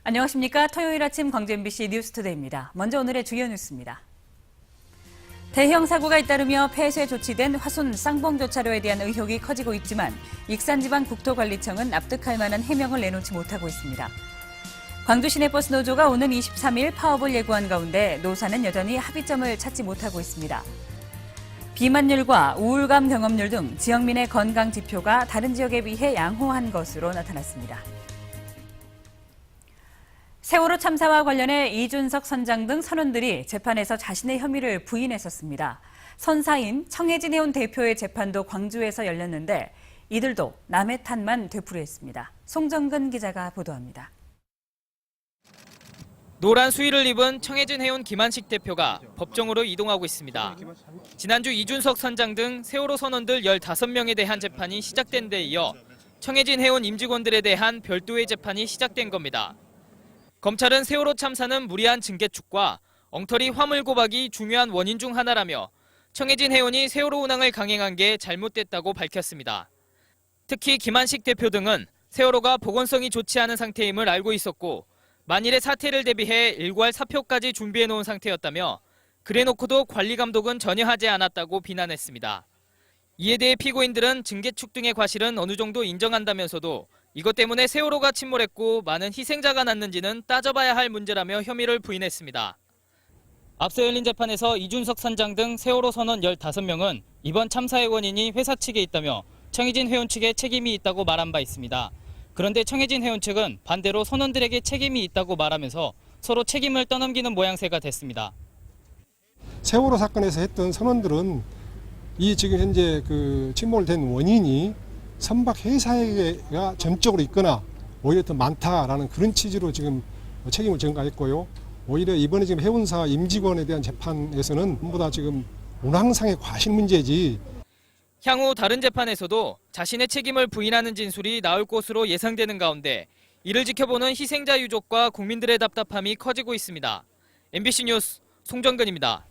안녕하십니까. 토요일 아침 광주 MBC 뉴스투데이입니다. 먼저 오늘의 주요 뉴스입니다. 대형 사고가 잇따르며 폐쇄 조치된 화순 쌍봉교차로에 대한 의혹이 커지고 있지만 익산지방국토관리청은 납득할 만한 해명을 내놓지 못하고 있습니다. 광주 시내버스 노조가 오는 23일 파업을 예고한 가운데 노사는 여전히 합의점을 찾지 못하고 있습니다. 비만율과 우울감 경험률 등 지역민의 건강 지표가 다른 지역에 비해 양호한 것으로 나타났습니다. 세월호 참사와 관련해 이준석 선장 등 선원들이 재판에서 자신의 혐의를 부인했었습니다. 선사인 청해진 해운 대표의 재판도 광주에서 열렸는데 이들도 남의 탓만 되풀이했습니다. 송정근 기자가 보도합니다. 노란 수의를 입은 청해진 해운 김한식 대표가 법정으로 이동하고 있습니다. 지난주 이준석 선장 등 세월호 선원들 15명에 대한 재판이 시작된 데 이어 청해진 해운 임직원들에 대한 별도의 재판이 시작된 겁니다. 검찰은 세월호 참사는 무리한 증개축과 엉터리 화물 고박이 중요한 원인 중 하나라며 청해진 해운이 세월호 운항을 강행한 게 잘못됐다고 밝혔습니다. 특히 김한식 대표 등은 세월호가 보건성이 좋지 않은 상태임을 알고 있었고 만일의 사태를 대비해 일괄 사표까지 준비해 놓은 상태였다며 그래놓고도 관리 감독은 전혀 하지 않았다고 비난했습니다. 이에 대해 피고인들은 증개축 등의 과실은 어느 정도 인정한다면서도 이것 때문에 세월호가 침몰했고 많은 희생자가 났는지는 따져봐야 할 문제라며 혐의를 부인했습니다. 앞서 열린 재판에서 이준석 선장 등 세월호 선원 15명은 이번 참사의 원인이 회사 측에 있다며 청해진 해운 측에 책임이 있다고 말한 바 있습니다. 그런데 청해진 해운 측은 반대로 선원들에게 책임이 있다고 말하면서 서로 책임을 떠넘기는 모양새가 됐습니다. 세월호 사건에서 했던 선원들은 이 지금 현재 침몰된 원인이 선박 회사가 전적으로 있거나 오히려 더 많다라는 그런 취지로 지금 책임을 전가했고요. 오히려 이번에 지금 해운사 임직원에 대한 재판에서는 전부 다 지금 운항상의 과실 문제지. 향후 다른 재판에서도 자신의 책임을 부인하는 진술이 나올 것으로 예상되는 가운데 이를 지켜보는 희생자 유족과 국민들의 답답함이 커지고 있습니다. MBC 뉴스 송정근입니다.